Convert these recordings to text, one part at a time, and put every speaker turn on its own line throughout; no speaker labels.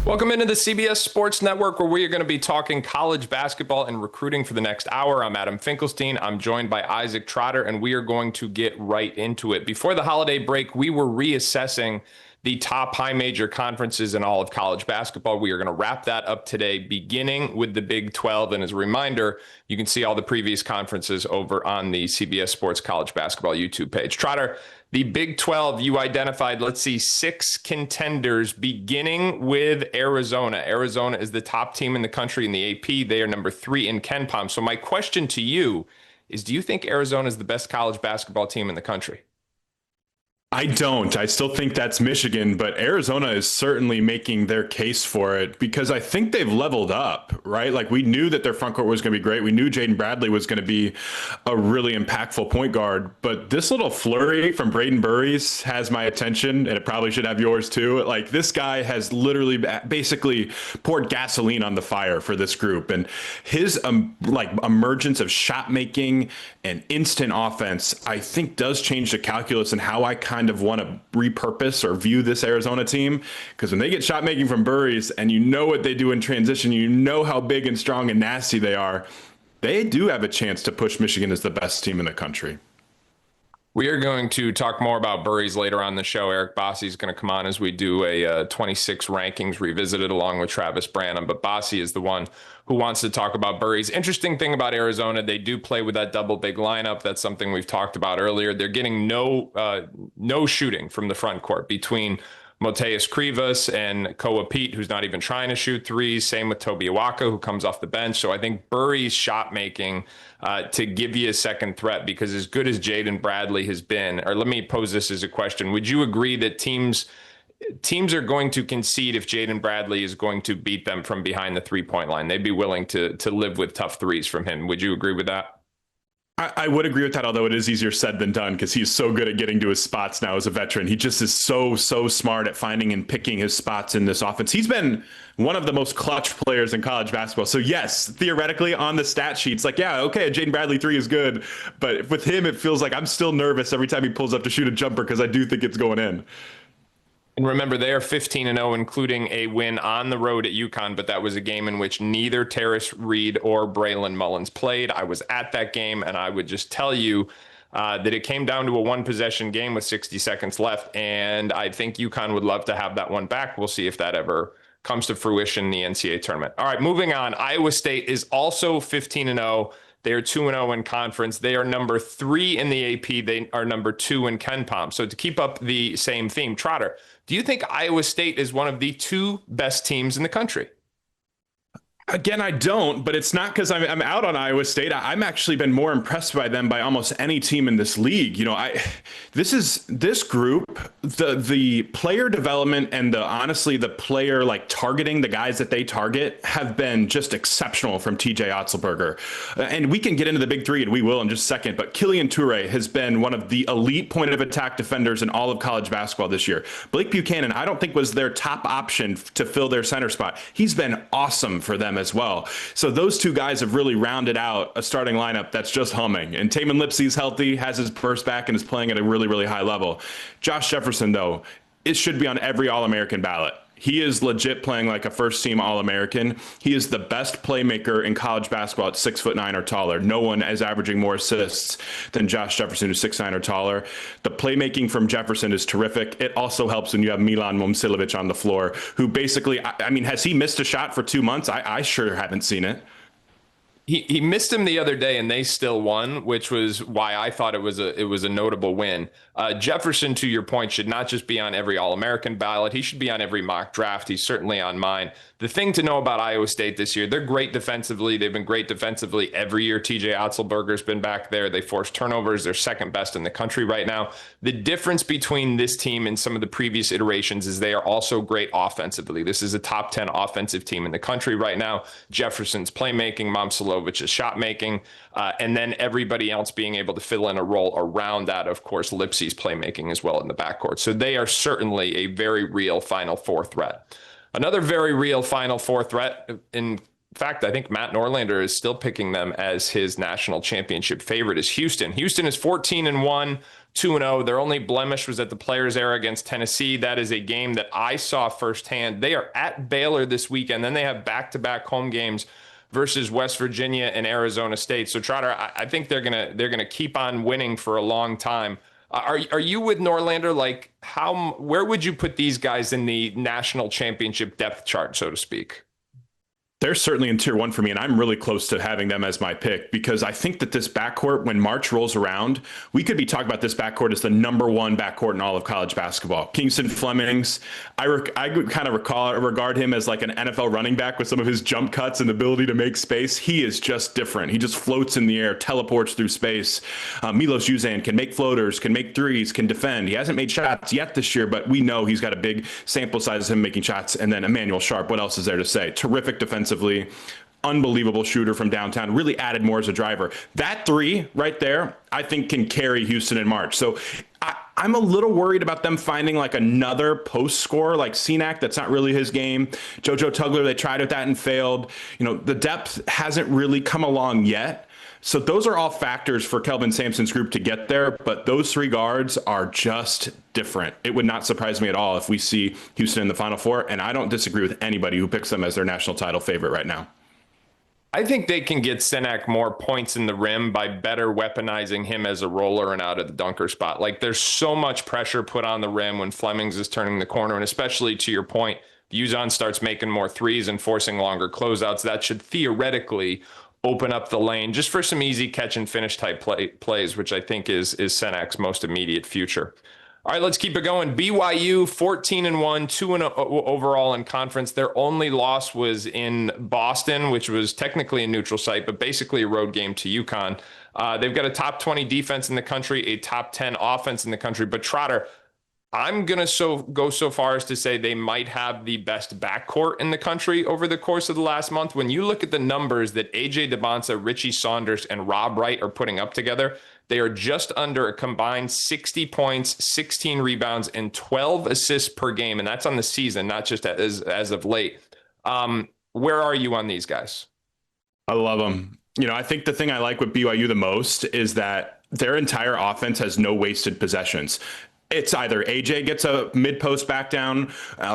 Welcome into the CBS Sports Network, where we are going to be talking college basketball and recruiting for the next hour. I'm Adam Finkelstein. I'm joined by Isaac Trotter, and we are going to get right into it. Before the holiday break, we were reassessing the top high major conferences in all of college basketball. We are going to wrap that up today, beginning with the Big 12. And as a reminder, you can see all the previous conferences over on the CBS Sports College Basketball YouTube page. Trotter, the Big 12, you identified, let's see, 6 contenders, beginning with Arizona. Arizona is the top team in the country in the AP. They are number 3 in KenPom. So my question to you is, do you think Arizona is the best college basketball team in the country?
I don't. I still think that's Michigan, but Arizona is certainly making their case for it because I think they've leveled up, right? Like, we knew that their front court was going to be great. We knew Jaden Bradley was going to be a really impactful point guard, but this little flurry from Braden Burries has my attention, and it probably should have yours too. Like, this guy has literally basically poured gasoline on the fire for this group, and his emergence of shot making and instant offense, I think, does change the calculus and how I kind of want to repurpose or view this Arizona team, because when they get shot making from Burries and you know what they do in transition, you know how big and strong and nasty they are, they do have a chance to push Michigan as the best team in the country.
We are going to talk more about Burries later on the show. Eric Bossi is going to come on as we do a 26 rankings revisited along with Travis Branham. But Bossi is the one who wants to talk about Burries. Interesting thing about Arizona, they do play with that double big lineup. That's something we've talked about earlier. They're getting no shooting from the front court between Moteus Krivas and Koa Pete, who's not even trying to shoot threes. Same with Toby Awaka, who comes off the bench. So I think Burries' shot making to give you a second threat, because as good as Jaden Bradley has been, or let me pose this as a question. Would you agree that teams are going to concede if Jaden Bradley is going to beat them from behind the three-point line? They'd be willing to live with tough threes from him. Would you agree with that?
I would agree with that, although it is easier said than done because he's so good at getting to his spots now as a veteran. He just is so smart at finding and picking his spots in this offense. He's been one of the most clutch players in college basketball. So yes, theoretically on the stat sheets, like, yeah, okay, a Jaden Bradley 3 is good. But with him, it feels like I'm still nervous every time he pulls up to shoot a jumper because I do think it's going in.
And remember, they are 15-0, including a win on the road at UConn, but that was a game in which neither Terrace Reed or Braylon Mullins played. I was at that game, and I would just tell you that it came down to a one-possession game with 60 seconds left, and I think UConn would love to have that one back. We'll see if that ever comes to fruition in the NCAA tournament. All right, moving on. Iowa State is also 15-0. They are 2-0 in conference. They are number 3 in the AP. They are number 2 in KenPom. So to keep up the same theme, Trotter, do you think Iowa State is one of the 2 best teams in the country?
Again, I don't, but it's not because I'm out on Iowa State. I'm actually been more impressed by them by almost any team in this league. You know, this group, the player development and honestly the player targeting, the guys that they target have been just exceptional from TJ Otzelberger. And we can get into the big 3, and we will in just a second, but Killian Toure has been one of the elite point of attack defenders in all of college basketball this year. Blake Buchanan, I don't think was their top option to fill their center spot. He's been awesome for them as well. So those 2 guys have really rounded out a starting lineup that's just humming. And Tamin Lipsey's healthy, has his burst back, and is playing at a really, really high level. Josh Jefferson, though, it should be on every All-American ballot. He is legit playing like a first-team All-American. He is the best playmaker in college basketball at 6'9" or taller. No one is averaging more assists than Josh Jefferson, who's 6'9" or taller. The playmaking from Jefferson is terrific. It also helps when you have Milan Momcilovic on the floor, who basically, I mean, has he missed a shot for 2 months? I sure haven't seen it.
He missed him the other day, and they still won, which was why I thought it was a notable win. Jefferson, to your point, should not just be on every All-American ballot. He should be on every mock draft. He's certainly on mine. The thing to know about Iowa State this year, they're great defensively. They've been great defensively every year. TJ Otzelberger's been back there. They force turnovers. They're second best in the country right now. The difference between this team and some of the previous iterations is they are also great offensively. This is a top 10 offensive team in the country right now. Jefferson's playmaking, Momcilovic's shot making, and then everybody else being able to fill in a role around that. Of course, Lipsey's playmaking as well in the backcourt. So they are certainly a very real Final Four threat. Another very real Final Four threat. In fact, I think Matt Norlander is still picking them as his national championship favorite, is Houston. Houston is 14-1, 2-0. Their only blemish was at the Players' Era against Tennessee. That is a game that I saw firsthand. They are at Baylor this weekend. Then they have back-to-back home games versus West Virginia and Arizona State. So Trotter, I think they're gonna keep on winning for a long time. Are you with Norlander? Like, where would you put these guys in the national championship depth chart, so to speak?
They're certainly in tier one for me, and I'm really close to having them as my pick because I think that this backcourt, when March rolls around, we could be talking about this backcourt as the number one backcourt in all of college basketball. Kingston Flemings, I kind of regard him as like an NFL running back with some of his jump cuts and ability to make space. He is just different. He just floats in the air, teleports through space. Milos Uzan can make floaters, can make threes, can defend. He hasn't made shots yet this year, but we know he's got a big sample size of him making shots. And then Emmanuel Sharp, what else is there to say? Terrific defense. Unbelievable shooter from downtown, really added more as a driver. That three right there, I think can carry Houston in March. So I'm a little worried about them finding like another post scorer like Cenac. That's not really his game. JoJo Tugler, they tried with that and failed. The depth hasn't really come along yet. So those are all factors for Kelvin Sampson's group to get there, but those three guards are just different. It would not surprise me at all if we see Houston in the Final Four, and I don't disagree with anybody who picks them as their national title favorite right now.
I think they can get Cenac more points in the rim by better weaponizing him as a roller and out of the dunker spot. Like, there's so much pressure put on the rim when Flemings is turning the corner, and especially to your point, Uzan starts making more threes and forcing longer closeouts. That should theoretically open up the lane just for some easy catch and finish type plays, which I think is Senac's most immediate future. All right, let's keep it going. BYU 14-1, 2-0 overall in conference. Their only loss was in Boston, which was technically a neutral site, but basically a road game to UConn. They've got a top 20 defense in the country, a top 10 offense in the country. But Trotter, I'm going to go so far as to say they might have the best backcourt in the country over the course of the last month. When you look at the numbers that A.J. DeBonsa, Richie Saunders, and Rob Wright are putting up together, they are just under a combined 60 points, 16 rebounds, and 12 assists per game. And that's on the season, not just as of late. Where are you on these guys?
I love them. I think the thing I like with BYU the most is that their entire offense has no wasted possessions. It's either AJ gets a mid-post back down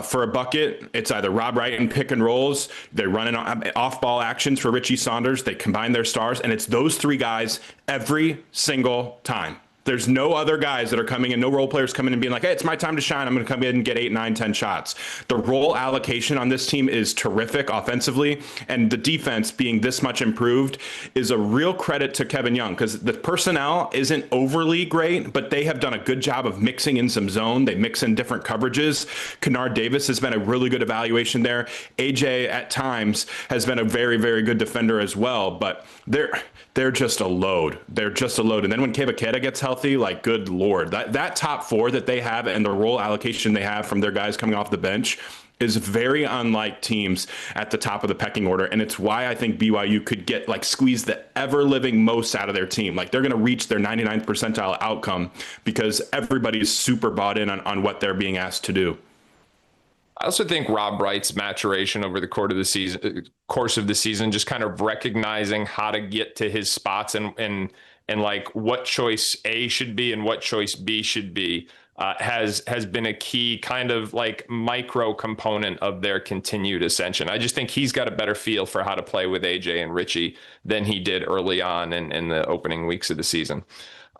for a bucket. It's either Rob Wright and pick and rolls. They're running off-ball actions for Richie Saunders. They combine their stars, and it's those three guys every single time. There's no other guys that are coming in, no role players coming in and being like, hey, it's my time to shine. I'm going to come in and get 8, 9, 10 shots. The role allocation on this team is terrific offensively, and the defense being this much improved is a real credit to Kevin Young because the personnel isn't overly great, but they have done a good job of mixing in some zone. They mix in different coverages. Kennard Davis has been a really good evaluation there. AJ at times has been a very, very good defender as well, but they're just a load. They're just a load. And then when Kebaketa gets healthy, like, good Lord, that top four that they have and the role allocation they have from their guys coming off the bench is very unlike teams at the top of the pecking order. And it's why I think BYU could get squeeze the ever living most out of their team. Like, they're going to reach their 99th percentile outcome because everybody's super bought in on what they're being asked to do.
I also think Rob Wright's maturation over the course of the season, just kind of recognizing how to get to his spots and like what choice A should be and what choice B should be, has been a key kind of like micro component of their continued ascension. I just think he's got a better feel for how to play with AJ and Richie than he did early on in the opening weeks of the season.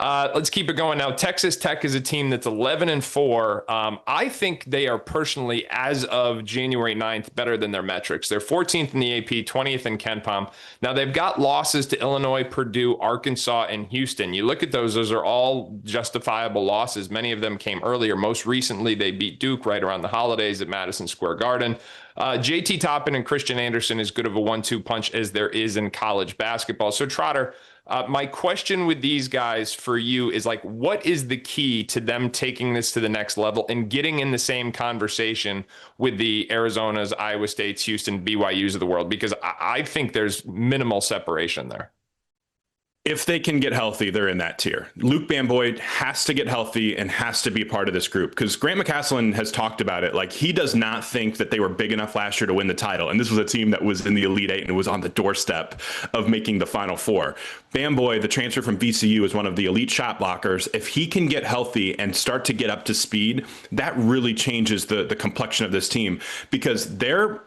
Let's keep it going now. Texas Tech is a team that's 11-4. I think they are personally, as of January 9th, better than their metrics. They're 14th in the AP, 20th in KenPom. Now, they've got losses to Illinois, Purdue, Arkansas, and Houston. You look at those are all justifiable losses. Many of them came earlier. Most recently, they beat Duke right around the holidays at Madison Square Garden. JT Toppin and Christian Anderson is good of a 1-2 punch as there is in college basketball. So, Trotter, my question with these guys for you is what is the key to them taking this to the next level and getting in the same conversation with the Arizonas, Iowa States, Houston, BYUs of the world? Because I think there's minimal separation there.
If they can get healthy, they're in that tier. Luke Bamboy has to get healthy and has to be part of this group because Grant McCasland has talked about it. Like, he does not think that they were big enough last year to win the title. And this was a team that was in the Elite Eight and was on the doorstep of making the Final Four. Bamboy, the transfer from VCU, is one of the elite shot blockers. If he can get healthy and start to get up to speed, that really changes the complexion of this team because their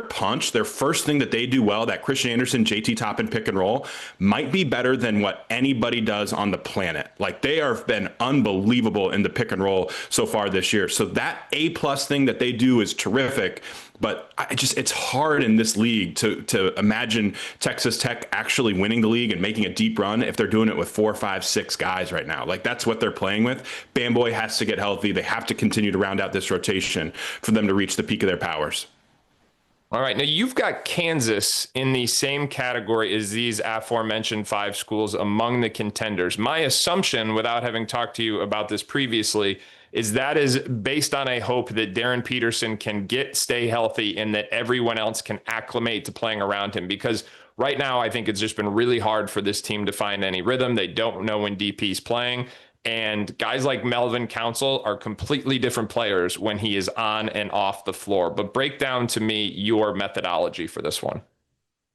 punch, their first thing that they do well, that Christian Anderson, JT Toppin pick and roll, might be better than what anybody does on the planet. Like, they have been unbelievable in the pick and roll so far this year. So that A+ thing that they do is terrific. But it's hard in this league to imagine Texas Tech actually winning the league and making a deep run if they're doing it with 4, 5, 6 guys right now. Like, that's what they're playing with. Bamboy has to get healthy. They have to continue to round out this rotation for them to reach the peak of their powers.
All right. Now, you've got Kansas in the same category as these aforementioned 5 schools among the contenders. My assumption, without having talked to you about this previously, is that is based on a hope that Darren Peterson can stay healthy and that everyone else can acclimate to playing around him. Because right now, I think it's just been really hard for this team to find any rhythm. They don't know when DP's playing. And guys like Melvin Council are completely different players when he is on and off the floor. But break down to me your methodology for this one.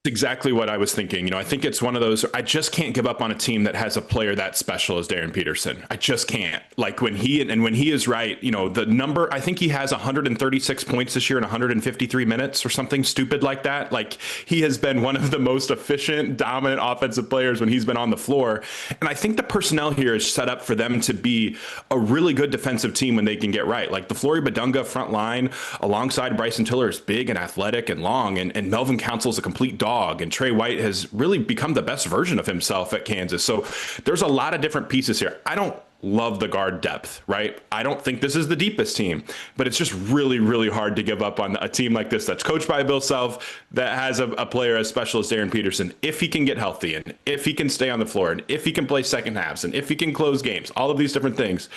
Exactly what I was thinking. I think it's one of those, I just can't give up on a team that has a player that special as Darren Peterson. I just can't. Like, when he is right, the number, I think he has 136 points this year in 153 minutes or something stupid like that. Like, he has been one of the most efficient, dominant offensive players when he's been on the floor. And I think the personnel here is set up for them to be a really good defensive team when they can get right. Like, the Flory Badunga front line alongside Bryson Tiller is big and athletic and long, and Melvin Council is a complete dog. And Trey White has really become the best version of himself at Kansas. So there's a lot of different pieces here. I don't love the guard depth, right? I don't think this is the deepest team, but it's just really, really hard to give up on a team like this that's coached by Bill Self, that has a player as special as Darren Peterson. If he can get healthy and if he can stay on the floor and if he can play second halves and if he can close games, all of these different things,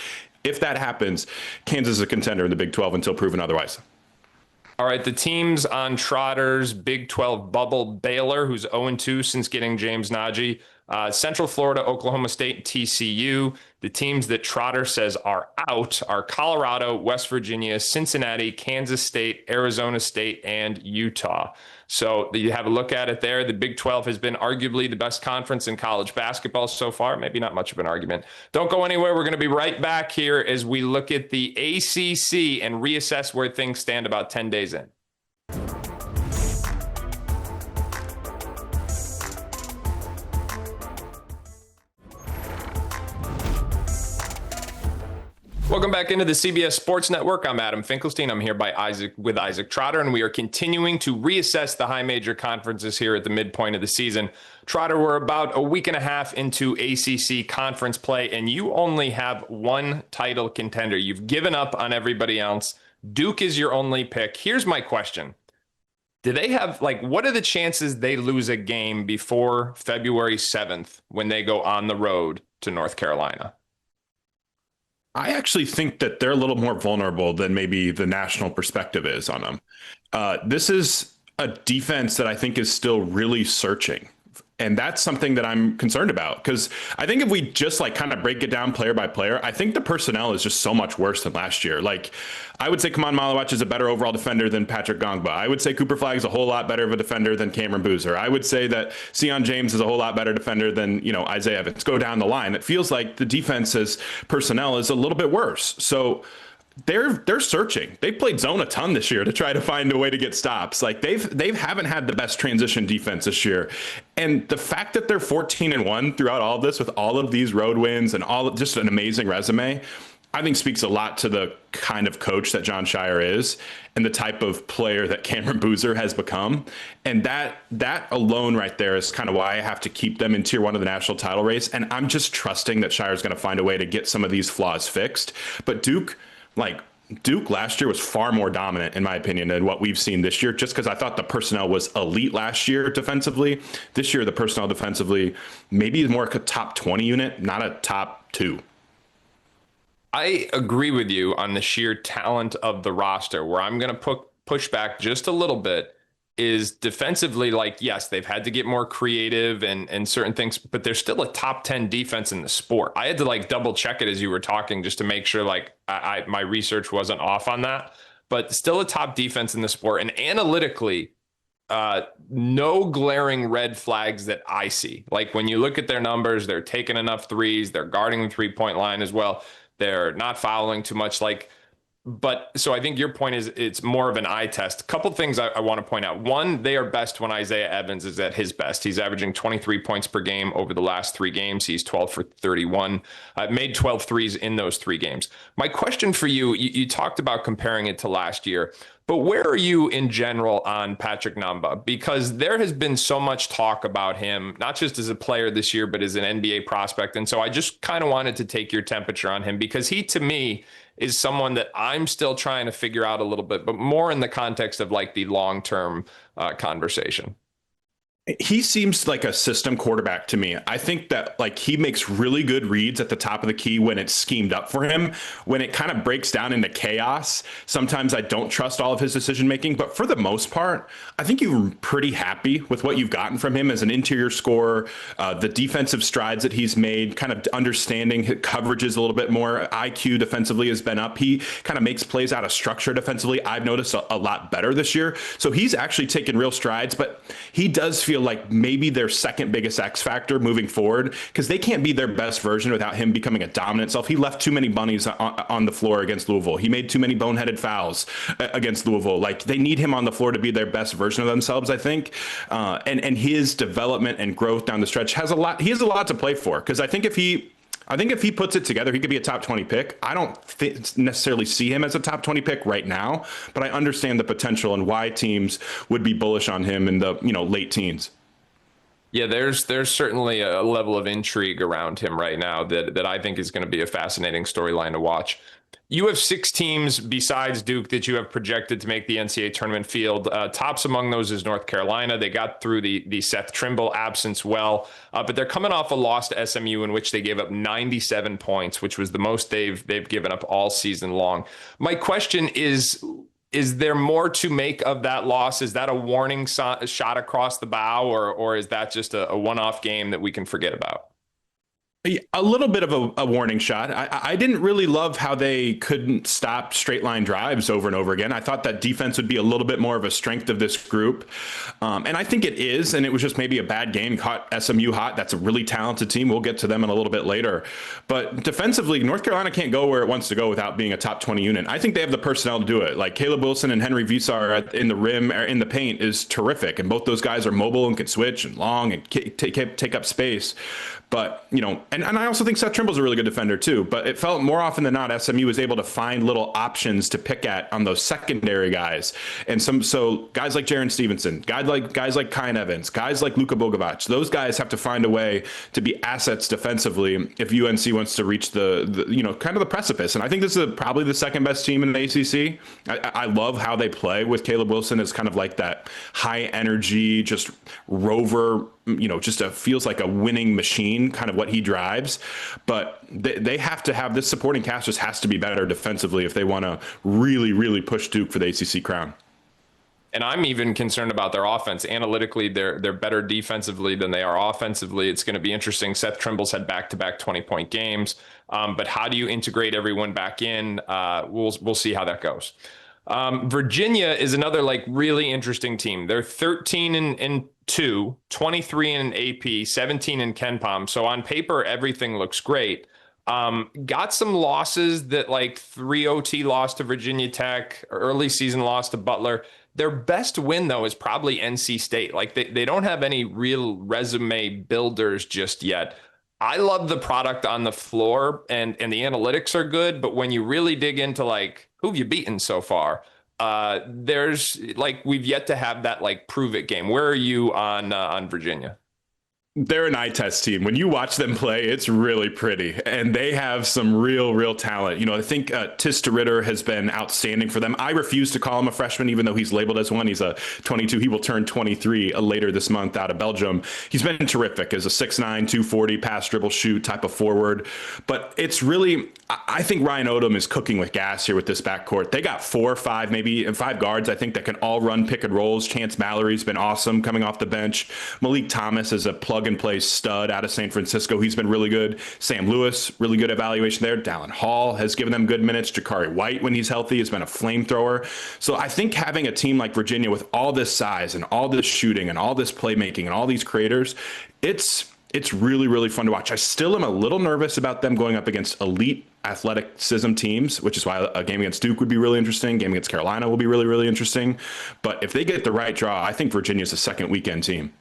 if that happens, Kansas is a contender in the Big 12 until proven otherwise.
All right, the teams on Trotter's Big 12 bubble: Baylor, who's 0-2 since getting James Najee, Central Florida, Oklahoma State, TCU. The teams that Trotter says are out are Colorado, West Virginia, Cincinnati, Kansas State, Arizona State, and Utah. So you have a look at it there. The Big 12 has been arguably the best conference in college basketball so far. Maybe not much of an argument. Don't go anywhere. We're going to be right back here as we look at the ACC and reassess where things stand about 10 days in. Welcome back into the CBS Sports Network. I'm Adam Finkelstein. I'm here with Isaac Trotter, and we are continuing to reassess the high major conferences here at the midpoint of the season. Trotter, we're about a week and a half into ACC conference play, and you only have one title contender. You've given up on everybody else. Duke is your only pick. Here's my question. Do they have, what are the chances they lose a game before February 7th when they go on the road to North Carolina?
I actually think that they're a little more vulnerable than maybe the national perspective is on them. This is a defense that I think is still really searching. And that's something that I'm concerned about, because I think if we just kind of break it down player by player, I think the personnel is just so much worse than last year. I would say Kaman Malawach is a better overall defender than Patrick Gongba. I would say Cooper Flagg is a whole lot better of a defender than Cameron Boozer. I would say that Sion James is a whole lot better defender than, Isaiah Evans. Go down the line. It feels like the defense's personnel is a little bit worse. So they're searching. They played zone a ton this year to try to find a way to get stops. They haven't had the best transition defense this year. And the fact that they're 14-1 throughout all of this with all of these road wins and just an amazing resume, I think speaks a lot to the kind of coach that Jon Scheyer is and the type of player that Cameron Boozer has become. And that alone right there is kind of why I have to keep them in tier 1 of the national title race. And I'm just trusting that Shirer's going to find a way to get some of these flaws fixed. But Duke last year was far more dominant, in my opinion, than what we've seen this year, just because I thought the personnel was elite last year defensively. This year, the personnel defensively maybe is more like a top 20 unit, not a top 2.
I agree with you on the sheer talent of the roster. Where I'm going to push back just a little bit is defensively, like, yes, they've had to get more creative and certain things, but they're still a top 10 defense in the sport. I had to like double check it as you were talking just to make sure like my research wasn't off on that, but still a top defense in the sport. And analytically, no glaring red flags that I see. Like when you look at their numbers, they're taking enough threes, they're guarding the 3-point line as well. They're not fouling too much. But so I think your point is it's more of an eye test. A couple things I want to point out. One, they are best when Isaiah Evans is at his best. He's averaging 23 points per game over the last 3 games. He's 12 for 31. Made 12 threes in those 3 games. My question for you, you talked about comparing it to last year, but where are you in general on Patrick Namba? Because there has been so much talk about him, not just as a player this year, but as an NBA prospect. And so I just kind of wanted to take your temperature on him because he, to me, is someone that I'm still trying to figure out a little bit, but more in the context of like the long-term conversation.
He seems like a system quarterback to me. I think that like he makes really good reads at the top of the key when it's schemed up for him. When it kind of breaks down into chaos, sometimes I don't trust all of his decision making. But for the most part, I think you're pretty happy with what you've gotten from him as an interior scorer. The defensive strides that he's made, kind of understanding his coverages a little bit more. IQ defensively has been up. He kind of makes plays out of structure defensively. I've noticed a lot better this year. So he's actually taken real strides, but he does feel like maybe their second biggest X factor moving forward because they can't be their best version without him becoming a dominant self. He left too many bunnies on the floor against Louisville. He made too many boneheaded fouls against Louisville. Like they need him on the floor to be their best version of themselves, I think. And his development and growth down the stretch has a lot. He has a lot to play for because I think if he puts it together, he could be a top 20 pick. I don't necessarily see him as a top 20 pick right now, but I understand the potential and why teams would be bullish on him in the late teens.
Yeah, there's certainly a level of intrigue around him right now that I think is going to be a fascinating storyline to watch. You have 6 teams besides Duke that you have projected to make the NCAA tournament field. Tops among those is North Carolina. They got through the Seth Trimble absence well, but they're coming off a loss to SMU in which they gave up 97 points, which was the most they've given up all season long. My question is there more to make of that loss? Is that a warning shot across the bow, or is that just a one-off game that we can forget about?
A little bit of a warning shot. I didn't really love how they couldn't stop straight line drives over and over again. I thought that defense would be a little bit more of a strength of this group. And I think it is. And it was just maybe a bad game. Caught SMU hot. That's a really talented team. We'll get to them in a little bit later. But defensively, North Carolina can't go where it wants to go without being a top 20 unit. I think they have the personnel to do it. Like Caleb Wilson and Henry Visar in the rim or in the paint is terrific. And both those guys are mobile and can switch and long and take up space. But, and I also think Seth Trimble's a really good defender, too. But it felt more often than not, SMU was able to find little options to pick at on those secondary guys. And so guys like Jaron Stevenson, guys like Kyan Evans, guys like Luka Bogovac, those guys have to find a way to be assets defensively if UNC wants to reach the kind of the precipice. And I think this is probably the second best team in the ACC. I love how they play with Caleb Wilson as kind of like that high energy, just rover, just feels like a winning machine, kind of what he drives. But they have to have this supporting cast just has to be better defensively if they want to really, really push Duke for the ACC crown.
And I'm even concerned about their offense. Analytically, they're better defensively than they are offensively. It's going to be interesting. Seth Trimble's had back-to-back 20-point games. But how do you integrate everyone back in? We'll see how that goes. Virginia is another really interesting team. They're 13 and 2, 23 in AP, 17 in KenPom. So on paper, everything looks great. Got some losses that 3 OT loss to Virginia Tech, early season loss to Butler. Their best win, though, is probably NC State. They don't have any real resume builders just yet. I love the product on the floor and the analytics are good. But when you really dig into who have you beaten so far? There's we've yet to have that prove it game. Where are you on Virginia?
They're an eye test team. When you watch them play, it's really pretty. And they have some real talent. I think Tista Ritter has been outstanding for them. I refuse to call him a freshman, even though he's labeled as one. He's a 22. He will turn 23 later this month out of Belgium. He's been terrific as a 6'9", 240 pass, dribble, shoot type of forward. But it's really, I think Ryan Odom is cooking with gas here with this backcourt. They got 4 or 5, maybe, and 5 guards, I think, that can all run pick and rolls. Chance Mallory's been awesome coming off the bench. Malik Thomas is a plug-and-play stud out of San Francisco. He's been really good. Sam Lewis, really good evaluation there. Dallin Hall has given them good minutes. Jakari White, when he's healthy, has been a flamethrower. So I think having a team like Virginia with all this size and all this shooting and all this playmaking and all these creators, it's really, really fun to watch. I still am a little nervous about them going up against elite athleticism teams, which is why a game against Duke would be really interesting. Game against Carolina will be really, really interesting. But if they get the right draw, I think Virginia's a second weekend team.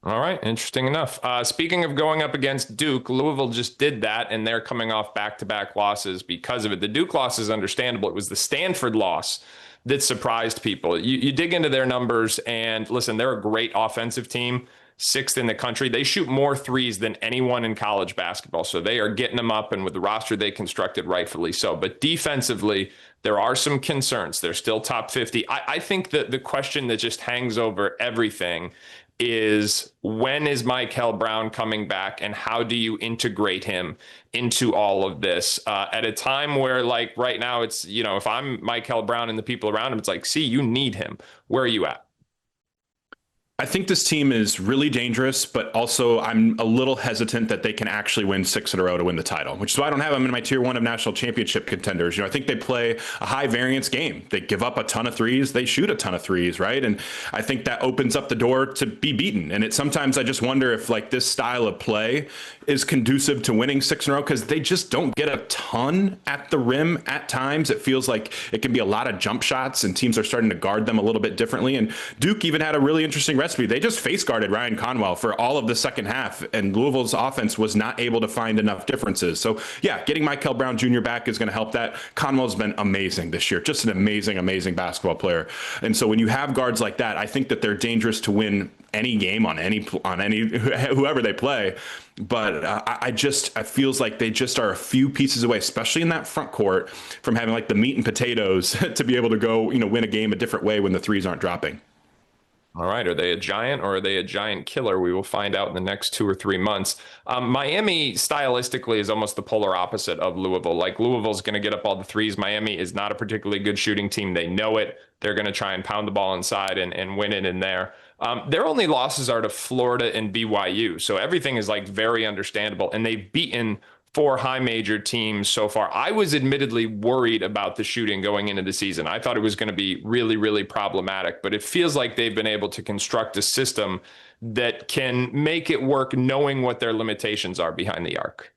All right. Interesting enough. Speaking of going up against Duke, Louisville just did that, and they're coming off back-to-back losses because of it. The Duke loss is understandable. It was the Stanford loss that surprised people. You dig into their numbers, and listen, they're a great offensive team. 6th in the country. They shoot more threes than anyone in college basketball. So they are getting them up, and with the roster they constructed, rightfully so. But defensively, there are some concerns. They're still top 50. I think that the question that just hangs over everything is, when is Michael Brown coming back, and how do you integrate him into all of this at a time where, like right now, it's, if I'm Michael Brown and the people around him, it's like, see, you need him. Where are you at?
I think this team is really dangerous, but also I'm a little hesitant that they can actually win 6 in a row to win the title, which is why I don't have them in my tier 1 of national championship contenders. I think they play a high variance game. They give up a ton of threes. They shoot a ton of threes, right? And I think that opens up the door to be beaten. And sometimes I just wonder if like this style of play is conducive to winning 6 in a row, because they just don't get a ton at the rim at times. It feels like it can be a lot of jump shots, and teams are starting to guard them a little bit differently. And Duke even had a really interesting recipe. They just face guarded Ryan Conwell for all of the second half, and Louisville's offense was not able to find enough differences. So yeah, getting Michael Brown Jr. back is going to help that. Conwell's been amazing this year, just an amazing, amazing basketball player. And so when you have guards like that, I think that they're dangerous to win any game on any whoever they play. But I feels like they just are a few pieces away, especially in that front court, from having like the meat and potatoes to be able to go, win a game a different way when the threes aren't dropping.
All right. Are they a giant, or are they a giant killer? We will find out in the next 2 or 3 months. Miami stylistically is almost the polar opposite of Louisville. Like, Louisville's going to get up all the threes. Miami is not a particularly good shooting team. They know it. They're going to try and pound the ball inside and win it in there. Their only losses are to Florida and BYU. So everything is like very understandable. And they've beaten 4 high major teams so far. I was admittedly worried about the shooting going into the season. I thought it was going to be really, really problematic, but it feels like they've been able to construct a system that can make it work, knowing what their limitations are behind the arc.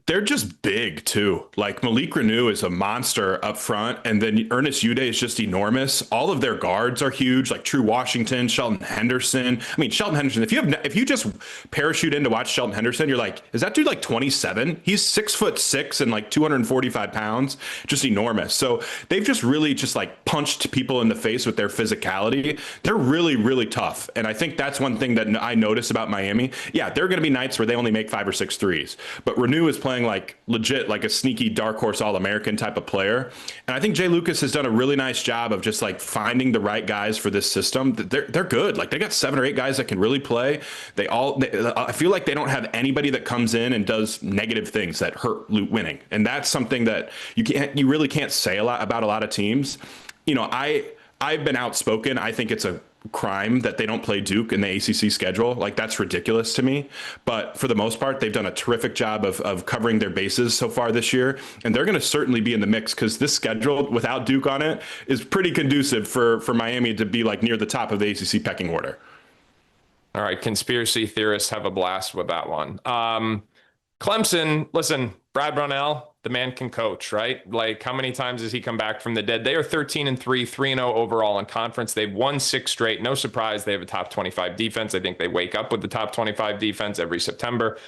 They're just big too. Like, Malik Reneau is a monster up front, and then Ernest Ude is just enormous. All of their guards are huge, like True Washington, Shelton Henderson. I mean, Shelton Henderson, if you just parachute in to watch Shelton Henderson, you're like, is that dude like 27? He's 6'6" and like 245 pounds, just enormous. So they've just really just like punched people in the face with their physicality. They're really, really tough. And I think that's one thing that I notice about Miami. Yeah, there are going to be nights where they only make 5 or 6 threes, but Reneau is playing like legit, like a sneaky dark horse All-American type of player. And I think Jay Lucas has done a really nice job of just like finding the right guys for this system. They're good. Like, they got 7 or 8 guys that can really play. I feel like they don't have anybody that comes in and does negative things that hurt winning. And that's something that you really can't say a lot about a lot of teams. I've been outspoken. I think it's a crime that they don't play Duke in the ACC schedule. Like, that's ridiculous to me. But for the most part, they've done a terrific job of covering their bases so far this year. And they're going to certainly be in the mix, because this schedule without Duke on it is pretty conducive for Miami to be like near the top of the ACC pecking order.
All right. Conspiracy theorists have a blast with that one. Clemson, listen, Brad Brownell, the man can coach, right? Like, how many times has he come back from the dead? They are 13-3, 3-0 overall in conference. They've won 6 straight. No surprise. They have a top 25 defense. I think they wake up with the top 25 defense every September.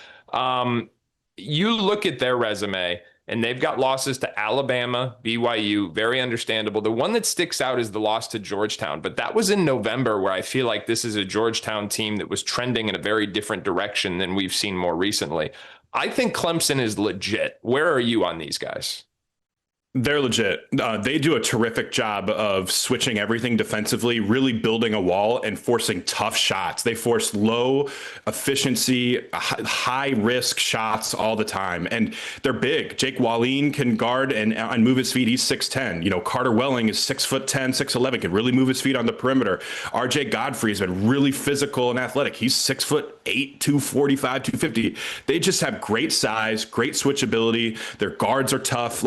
You look at their resume, and they've got losses to Alabama, BYU, very understandable. The one that sticks out is the loss to Georgetown, but that was in November, where I feel like this is a Georgetown team that was trending in a very different direction than we've seen more recently. I think Clemson is legit. Where are you on these guys?
They're legit. They do a terrific job of switching everything defensively, really building a wall and forcing tough shots. They force low efficiency, high risk shots all the time. And they're big. Jake Wallin can guard and move his feet. He's 6'10". Carter Welling is 6'10", 6'11", can really move his feet on the perimeter. RJ Godfrey has been really physical and athletic. He's 6'8", 245, 250. They just have great size, great switchability. Their guards are tough.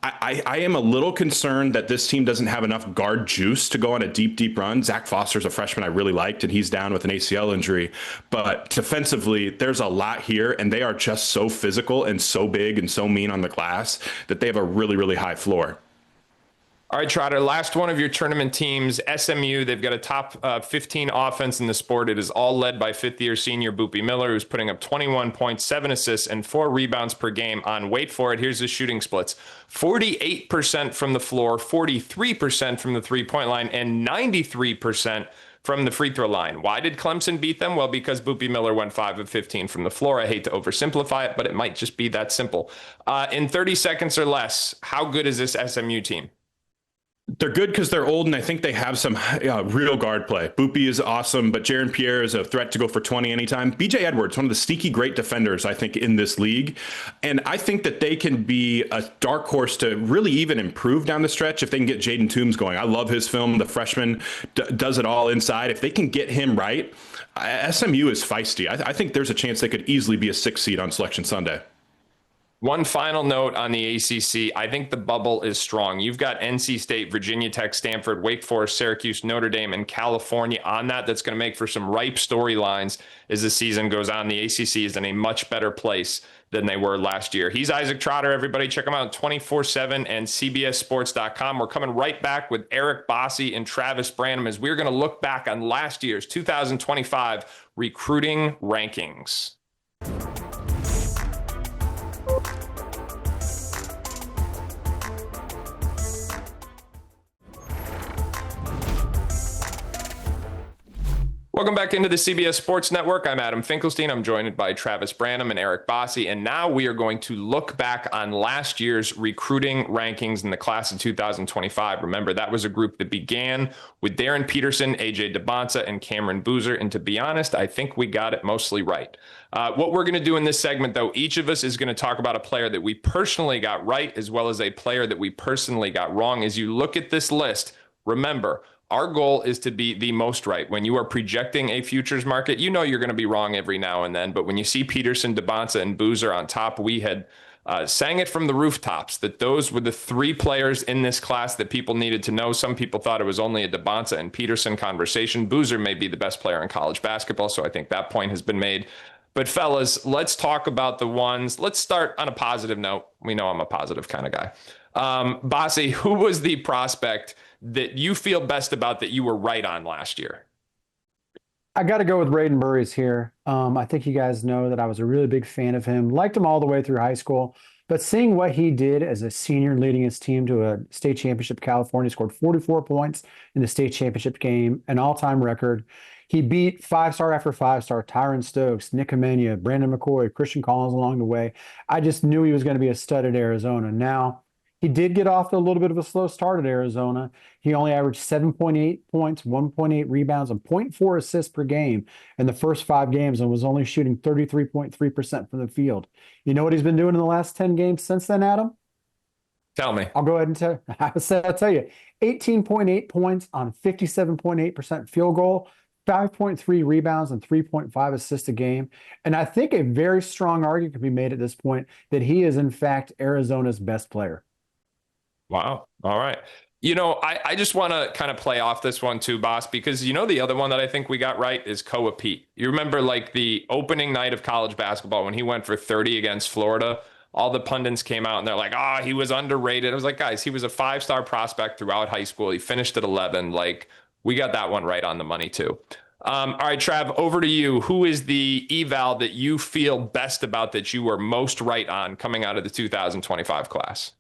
I am a little concerned that this team doesn't have enough guard juice to go on a deep run. Zach Foster's a freshman I really liked, and he's down with an ACL injury. But defensively, there's a lot here, and they are just so physical and so big and so mean on the glass that they have a really, really high floor.
All right, Trotter, last one of your tournament teams, SMU. They've got a top 15 offense in the sport. It is all led by fifth-year senior Boopie Miller, who's putting up 21 points, 7 assists, and 4 rebounds per game on, wait for it, here's the shooting splits, 48% from the floor, 43% from the three-point line, and 93% from the free throw line. Why did Clemson beat them? Well, because Boopie Miller went 5 of 15 from the floor. I hate to oversimplify it, but it might just be that simple. In 30 seconds or less, how good is this SMU team?
They're good because they're old, and I think they have some real guard play. Boopie is awesome, but Jaron Pierre is a threat to go for 20 anytime. BJ Edwards, one of the sneaky great defenders, I think, in this league. And I think that they can be a dark horse to really even improve down the stretch if they can get Jaden Toombs going. I love his film. The freshman does it all inside. If they can get him right, SMU is feisty. I think there's a chance they could easily be a 6 seed on Selection Sunday.
One final note on the ACC. I think the bubble is strong. You've got NC State, Virginia Tech, Stanford, Wake Forest, Syracuse, Notre Dame, and California on that. That's going to make for some ripe storylines as the season goes on. The ACC is in a much better place than they were last year. He's Isaac Trotter. Everybody check him out 24/7 and CBSSports.com. We're coming right back with Eric Bossi and Travis Branham as we're going to look back on last year's 2025 recruiting rankings. Welcome back into the CBS Sports Network. I'm Adam Finkelstein. I'm joined by Travis Branham and Eric Bossi. And now we are going to look back on last year's recruiting rankings in the class of 2025. Remember, that was a group that began with Darren Peterson, AJ DeBonsa, and Cameron Boozer. And to be honest, I think we got it mostly right. What we're going to do in this segment, though, each of us is going to talk about a player that we personally got right, as well as a player that we personally got wrong. As you look at this list, remember, our goal is to be the most right. When you are projecting a futures market, you know you're going to be wrong every now and then. But when you see Peterson, DeBonsa, and Boozer on top, we had sang it from the rooftops that those were the 3 players in this class that people needed to know. Some people thought it was only a DeBonsa and Peterson conversation. Boozer may be the best player in college basketball, so I think that point has been made. But fellas, let's talk about the ones. Let's start on a positive note. We know I'm a positive kind of guy. Bossi, who was the prospect that you feel best about that you were right on last year?
I got to go with Braden Burries here. I think you guys know that I was a really big fan of him, liked him all the way through high school, but seeing what he did as a senior leading his team to a state championship, California scored 44 points in the state championship game, an all-time record. He beat 5-star after 5-star, Tyron Stokes, Nick Amenia, Brandon McCoy, Christian Collins along the way. I just knew he was going to be a stud at Arizona. Now, he did get off to a little bit of a slow start at Arizona. He only averaged 7.8 points, 1.8 rebounds, and 0.4 assists per game in the first 5 games and was only shooting 33.3% from the field. You know what he's been doing in the last 10 games since then, Adam?
Tell me.
I'll go ahead and I'll tell you. 18.8 points on 57.8% field goal, 5.3 rebounds, and 3.5 assists a game. And I think a very strong argument can be made at this point that he is, in fact, Arizona's best player.
Wow. All right. I just want to kind of play off this one too, boss, because the other one that I think we got right is Koa Pete. You remember like the opening night of college basketball when he went for 30 against Florida, all the pundits came out and they're like, he was underrated. I was like, guys, he was a 5-star prospect throughout high school. He finished at 11. Like, we got that one right on the money too. All right, Trav, over to you. Who is the eval that you feel best about that you were most right on coming out of the 2025 class?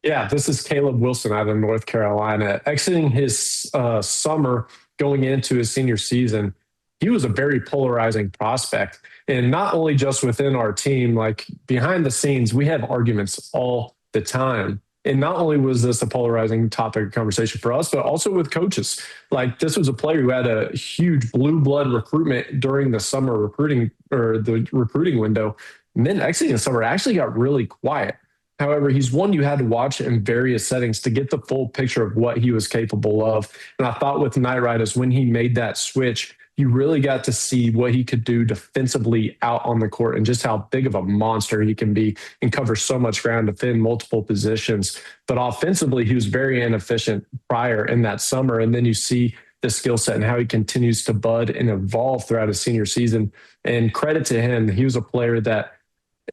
Yeah, this is Caleb Wilson out of North Carolina. Exiting his summer, going into his senior season, he was a very polarizing prospect. And not only just within our team, like behind the scenes, we have arguments all the time. And not only was this a polarizing topic of conversation for us, but also with coaches. Like, this was a player who had a huge blue blood recruitment during the summer recruiting, or the recruiting window. And then exiting the summer actually got really quiet. However, he's one you had to watch in various settings to get the full picture of what he was capable of. And I thought with Knight Riders, when he made that switch, you really got to see what he could do defensively out on the court and just how big of a monster he can be and cover so much ground, defend multiple positions. But offensively, he was very inefficient prior in that summer. And then you see the skill set and how he continues to bud and evolve throughout his senior season. And credit to him, he was a player that,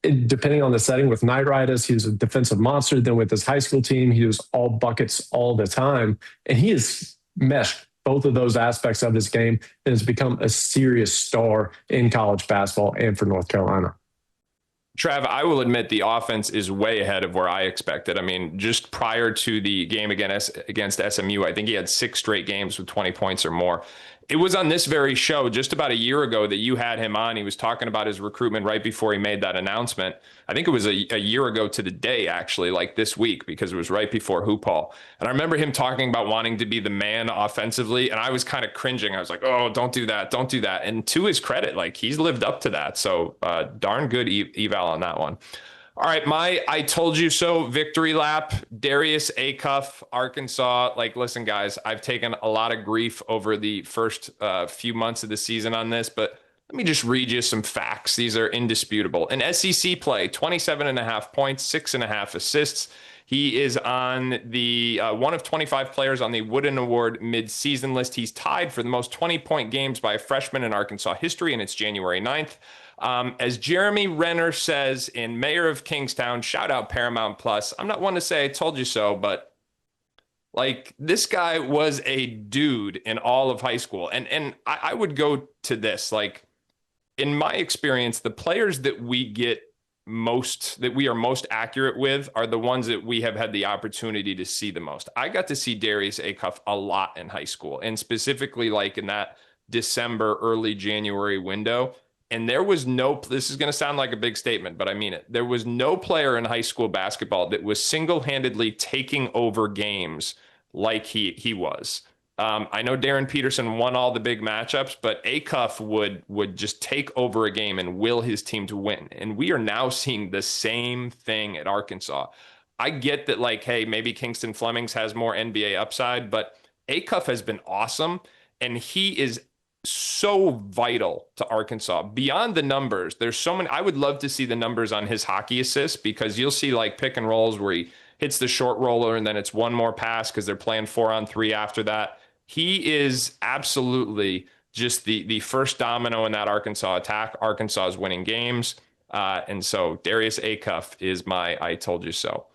depending on the setting, with Knight Riders, he was a defensive monster. Then with his high school team, he was all buckets all the time. And he has meshed both of those aspects of his game and has become a serious star in college basketball and for North Carolina.
Trav, I will admit the offense is way ahead of where I expected. I mean, just prior to the game against SMU, I think he had 6 straight games with 20 points or more. It was on this very show just about a year ago that you had him on. He was talking about his recruitment right before he made that announcement. I think it was a year ago to the day, actually, like this week, because it was right before Hoop Hall. And I remember him talking about wanting to be the man offensively. And I was kind of cringing. I was like, oh, don't do that. Don't do that. And to his credit, like, he's lived up to that. So darn good eval on that one. All right, my I told you so victory lap. Darius Acuff, Arkansas. Like, listen, guys, I've taken a lot of grief over the first few months of the season on this, but let me just read you some facts. These are indisputable. In SEC play, 27.5 points, 6.5 assists. He is on the one of 25 players on the Wooden Award mid-season list. He's tied for the most 20-point games by a freshman in Arkansas history, and it's January 9th. As Jeremy Renner says in Mayor of Kingstown, shout out Paramount Plus. I'm not one to say I told you so, but like, this guy was a dude in all of high school. And I would go to this, like, in my experience, the players that we are most accurate with are the ones that we have had the opportunity to see the most. I got to see Darius Acuff a lot in high school, and specifically like in that December, early January window. And there was this is going to sound like a big statement, but I mean it. There was no player in high school basketball that was single-handedly taking over games like he was. I know Darren Peterson won all the big matchups, but Acuff would just take over a game and will his team to win. And we are now seeing the same thing at Arkansas. I get that, like, hey, maybe Kingston Flemings has more NBA upside, but Acuff has been awesome, and he is so vital to Arkansas. Beyond the numbers, there's so many. I would love to see the numbers on his hockey assists, because you'll see like pick and rolls where he hits the short roller and then it's one more pass because they're playing 4-on-3 after that. He is absolutely just the first domino in that Arkansas attack. Arkansas is winning games. And so Darius Acuff is my I told you so.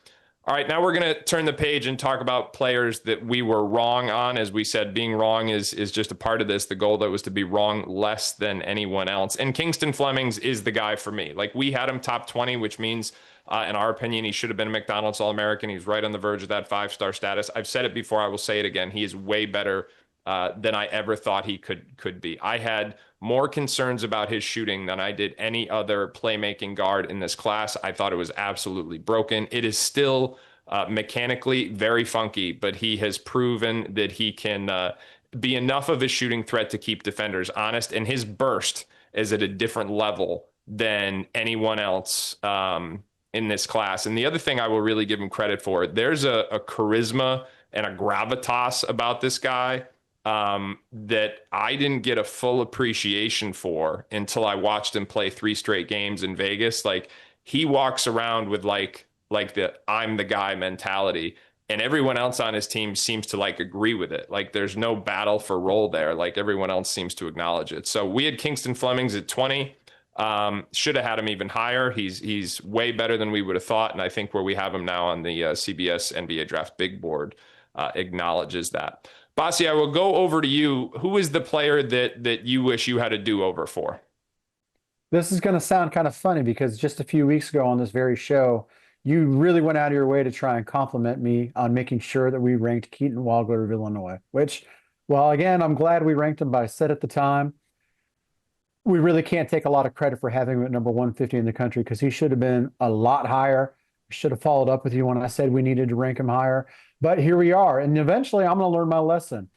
All right, now we're going to turn the page and talk about players that we were wrong on. As we said, being wrong is just a part of this. The goal, that was to be wrong less than anyone else. And Kingston Flemings is the guy for me. Like, we had him top 20, which means, in our opinion, he should have been a McDonald's All-American. He's right on the verge of that 5-star status. I've said it before. I will say it again. He is way better than I ever thought he could be. I had more concerns about his shooting than I did any other playmaking guard in this class. I thought it was absolutely broken. It is still mechanically very funky, but he has proven that he can be enough of a shooting threat to keep defenders honest. And his burst is at a different level than anyone else in this class. And the other thing I will really give him credit for, there's a charisma and a gravitas about this guy that I didn't get a full appreciation for until I watched him play 3 straight games in Vegas. Like, he walks around with like the I'm the guy mentality, and everyone else on his team seems to like agree with it. Like, there's no battle for role there. Like, everyone else seems to acknowledge it. So we had Kingston Flemings at 20. Should have had him even higher. He's way better than we would have thought. And I think where we have him now on the CBS NBA draft big board acknowledges that. Bossi, I will go over to you. Who is the player that you wish you had a do-over for?
This is going to sound kind of funny, because just a few weeks ago on this very show, you really went out of your way to try and compliment me on making sure that we ranked Keaton Wagler of Illinois, which, well, again, I'm glad we ranked him, but I said at the time, we really can't take a lot of credit for having him at number 150 in the country, because he should have been a lot higher. Should have followed up with you when I said we needed to rank him higher, but here we are. And eventually I'm going to learn my lesson.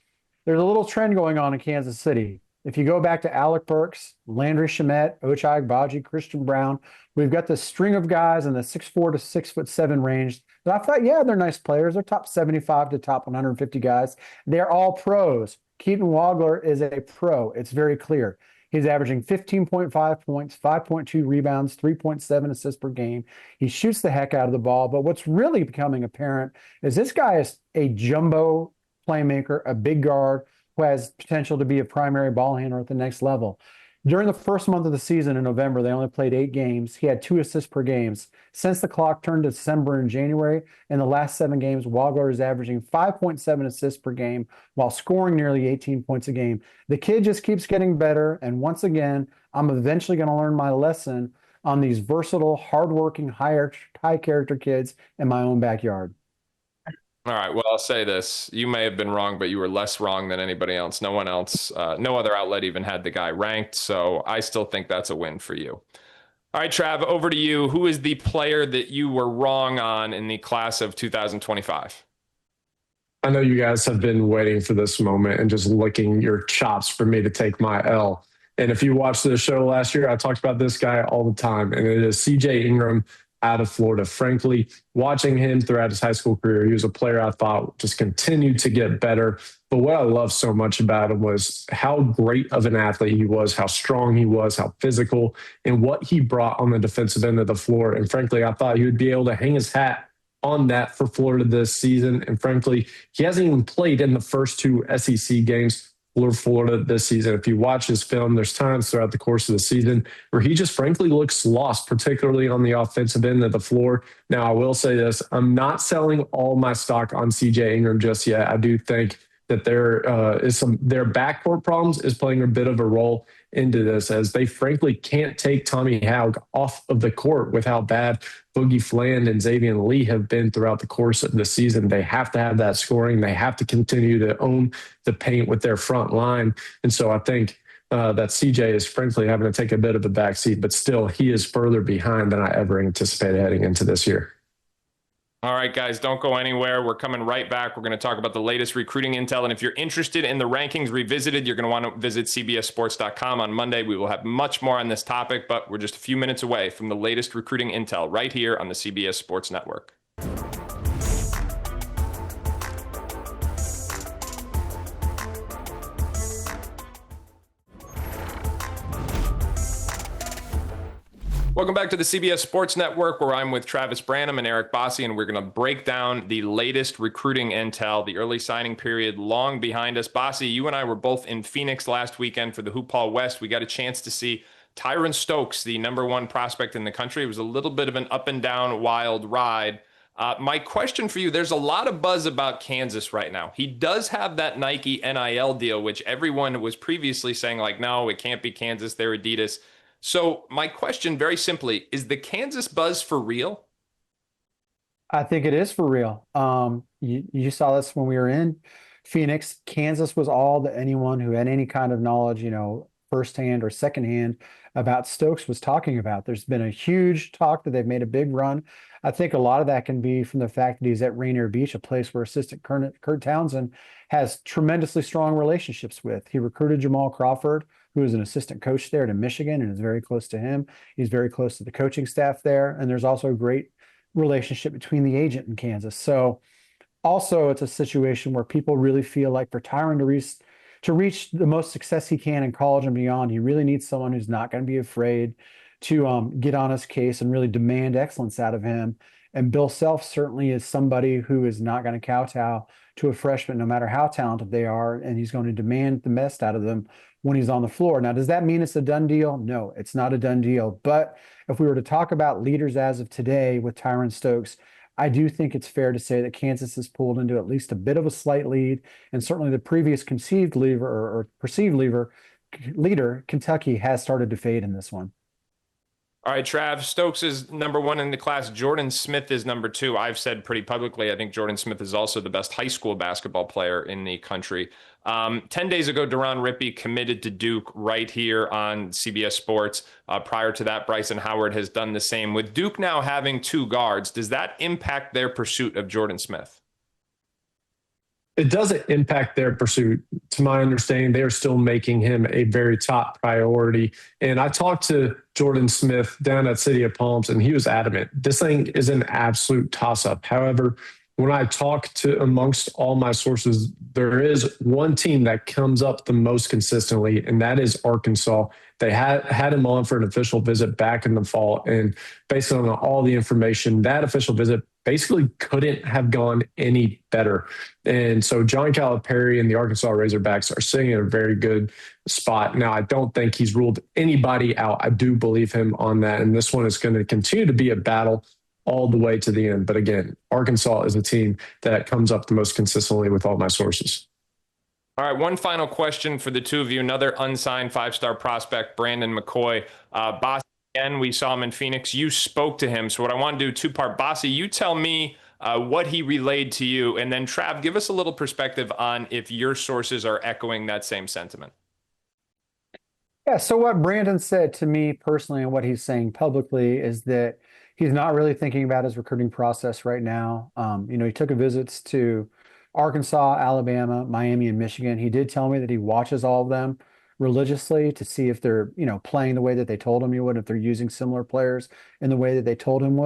There's a little trend going on in Kansas City. If you go back to Alec Burks, Landry Shamet, Ochai Agbaji, Christian Brown, we've got this string of guys in the 6'4" to 6'7" range that I thought, yeah, they're nice players. They're top 75 to top 150 guys. They're all pros. Keaton Wagler is a pro. It's very clear. He's averaging 15.5 points, 5.2 rebounds, 3.7 assists per game. He shoots the heck out of the ball. But what's really becoming apparent is this guy is a jumbo playmaker, a big guard who has potential to be a primary ball handler at the next level. During the first month of the season in November, they only played 8 games. He had 2 assists per game. Since the clock turned to December and January, in the last 7 games, Wagler is averaging 5.7 assists per game while scoring nearly 18 points a game. The kid just keeps getting better. And once again, I'm eventually going to learn my lesson on these versatile, hardworking, high character kids in my own backyard.
All right. Well, I'll say this. You may have been wrong, but you were less wrong than anybody else. No one else, no other outlet even had the guy ranked. So I still think that's a win for you. All right, Trav, over to you. Who is the player that you were wrong on in the class of 2025?
I know you guys have been waiting for this moment and just licking your chops for me to take my L. And if you watched the show last year, I talked about this guy all the time, and it is CJ Ingram out of Florida. Frankly, watching him throughout his high school career, he was a player I thought just continued to get better. But what I love so much about him was how great of an athlete he was, how strong he was, how physical, and what he brought on the defensive end of the floor. And frankly, I thought he would be able to hang his hat on that for Florida this season. And frankly, he hasn't even played in the first 2 SEC games for Florida this season. If you watch his film, there's times throughout the course of the season where he just frankly looks lost, particularly on the offensive end of the floor. Now, I will say this. I'm not selling all my stock on CJ Ingram just yet. I do think that their backcourt problems is playing a bit of a role into this, as they frankly can't take Tommy Haug off of the court with how bad Boogie Fland and Xavier Lee have been throughout the course of the season. They have to have that scoring. They have to continue to own the paint with their front line. And so I think that CJ is frankly having to take a bit of a backseat, but still he is further behind than I ever anticipated heading into this year.
All right, guys, don't go anywhere. We're coming right back. We're going to talk about the latest recruiting intel. And if you're interested in the rankings revisited, you're going to want to visit cbssports.com on Monday. We will have much more on this topic, but we're just a few minutes away from the latest recruiting intel right here on the CBS Sports Network. Welcome back to the CBS Sports Network, where I'm with Travis Branham and Eric Bossi, and we're going to break down the latest recruiting intel, the early signing period long behind us. Bossi, you and I were both in Phoenix last weekend for the Hoop Hall West. We got a chance to see Tyron Stokes, the #1 prospect in the country. It was a little bit of an up and down wild ride. My question for you, there's a lot of buzz about Kansas right now. He does have that Nike NIL deal, which everyone was previously saying, like, no, it can't be Kansas, they're Adidas. So my question, very simply, is the Kansas buzz for real?
I think it is for real. You saw this when we were in Phoenix. Kansas was all that anyone who had any kind of knowledge, firsthand or secondhand about Stokes was talking about. There's been a huge talk that they've made a big run. I think a lot of that can be from the fact that he's at Rainier Beach, a place where assistant Kurt Townsend has tremendously strong relationships with. He recruited Jamal Crawford, who is an assistant coach there to Michigan and is very close to him. He's very close to the coaching staff there. And there's also a great relationship between the agent and Kansas. So also it's a situation where people really feel like for Tyron to reach the most success he can in college and beyond, he really needs someone who's not going to be afraid to get on his case and really demand excellence out of him. And Bill Self certainly is somebody who is not going to kowtow to a freshman, no matter how talented they are, and he's going to demand the best out of them when he's on the floor. Now, does that mean it's a done deal? No, it's not a done deal. But if we were to talk about leaders as of today with Tyron Stokes, I do think it's fair to say that Kansas has pulled into at least a bit of a slight lead, and certainly the previous conceived leader or perceived leader, Kentucky, has started to fade in this one.
All right, Trav, Stokes is number one in the class. Jordan Smith is number two. I've said pretty publicly, I think Jordan Smith is also the best high school basketball player in the country. 10 days ago, Deron Rippey committed to Duke right here on CBS Sports. Prior to that, Bryson Howard has done the same. With Duke now having two guards, does that impact their pursuit of Jordan Smith?
It doesn't impact their pursuit. To my understanding, they are still making him a very top priority. And I talked to Jordan Smith down at City of Palms, and he was adamant. This thing is an absolute toss-up. However, when I talk to amongst all my sources, there is one team that comes up the most consistently, and that is Arkansas. They had him on for an official visit back in the fall, and based on all the information, that official visit basically couldn't have gone any better. And so John Calipari and the Arkansas Razorbacks are sitting in a very good spot. Now, I don't think he's ruled anybody out. I do believe him on that, and this one is going to continue to be a battle all the way to the end. But again, Arkansas is a team that comes up the most consistently with all my sources.
All right, one final question for the two of you. Another unsigned five-star prospect, Brandon McCoy. Bossi, again, we saw him in Phoenix. You spoke to him. So what I want to do, two-part. Bossi, you tell me what he relayed to you. And then, Trav, give us a little perspective on if your sources are echoing that same sentiment.
Yeah, so what Brandon said to me personally and what he's saying publicly is that he's not really thinking about his recruiting process right now. He took a visits to Arkansas, Alabama, Miami, and Michigan. He did tell me that he watches all of them religiously to see if they're, playing the way that they told him you would, if they're using similar players in the way that they told him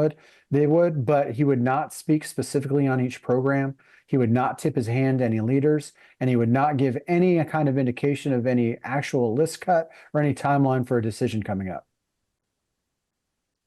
they would, but he would not speak specifically on each program. He would not tip his hand to any leaders, and he would not give any kind of indication of any actual list cut or any timeline for a decision coming up.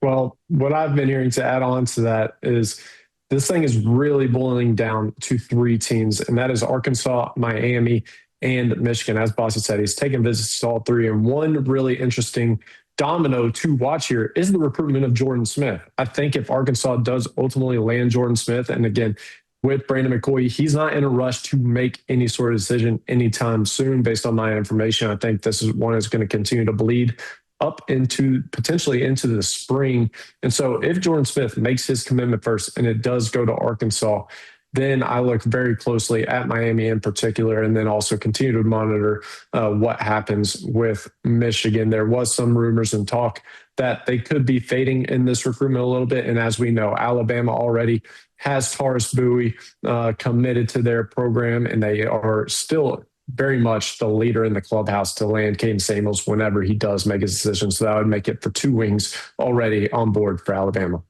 Well, what I've been hearing to add on to that is this thing is really boiling down to three teams, and that is Arkansas, Miami, and Michigan. As Bossi said, he's taken visits to all three. And one really interesting domino to watch here is the recruitment of Jordan Smith. I think if Arkansas does ultimately land Jordan Smith, and again, with Brandon McCoy, he's not in a rush to make any sort of decision anytime soon based on my information. I think this is one that's going to continue to bleed up into potentially into the spring. And so if Jordan Smith makes his commitment first and it does go to Arkansas, then I look very closely at Miami in particular, and then also continue to monitor what happens with Michigan. There was some rumors and talk that they could be fading in this recruitment a little bit. And as we know, Alabama already has Taurus Bowie committed to their program, and they are still very much the leader in the clubhouse to land Caden Samuels whenever he does make his decision. So that would make it for two wings already on board for Alabama.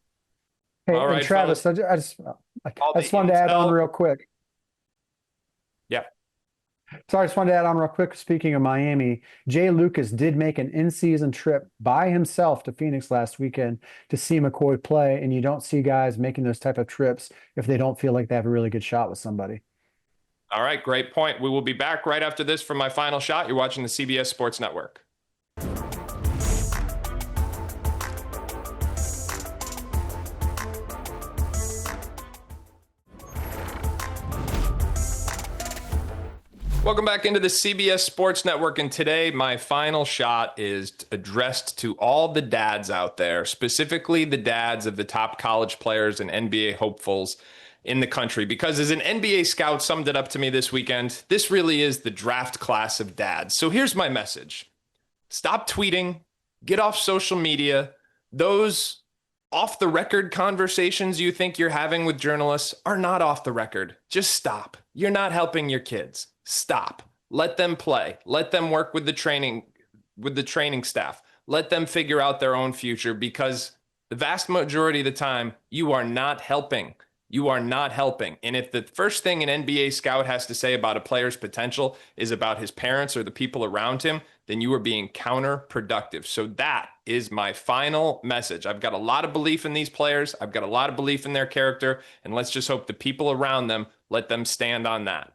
Hey,
all right,
Travis, I just wanted to add on real quick.
Yeah.
So I just wanted to add on real quick. Speaking of Miami, Jay Lucas did make an in-season trip by himself to Phoenix last weekend to see McCoy play, and you don't see guys making those type of trips if they don't feel like they have a really good shot with somebody.
All right, great point. We will be back right after this for my final shot. You're watching the CBS Sports Network. Welcome back into the CBS Sports Network, and today my final shot is addressed to all the dads out there, specifically the dads of the top college players and NBA hopefuls in the country, because as an NBA scout summed it up to me this weekend, this really is the draft class of dads. So here's my message. Stop tweeting, get off social media. Those off-the-record conversations you think you're having with journalists are not off the record. Just stop. You're not helping your kids. Stop. Let them play. Let them work with the training staff. Let them figure out their own future, because the vast majority of the time, you are not helping. You are not helping. And if the first thing an NBA scout has to say about a player's potential is about his parents or the people around him, then you are being counterproductive. So that is my final message. I've got a lot of belief in these players. I've got a lot of belief in their character. And let's just hope the people around them let them stand on that.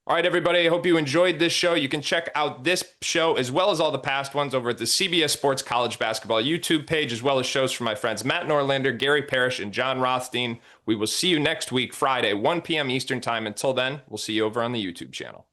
All right, everybody, I hope you enjoyed this show. You can check out this show as well as all the past ones over at the CBS Sports College Basketball YouTube page, as well as shows from my friends Matt Norlander, Gary Parrish, and John Rothstein. We will see you next week, Friday, 1 p.m. Eastern Time. Until then, we'll see you over on the YouTube channel.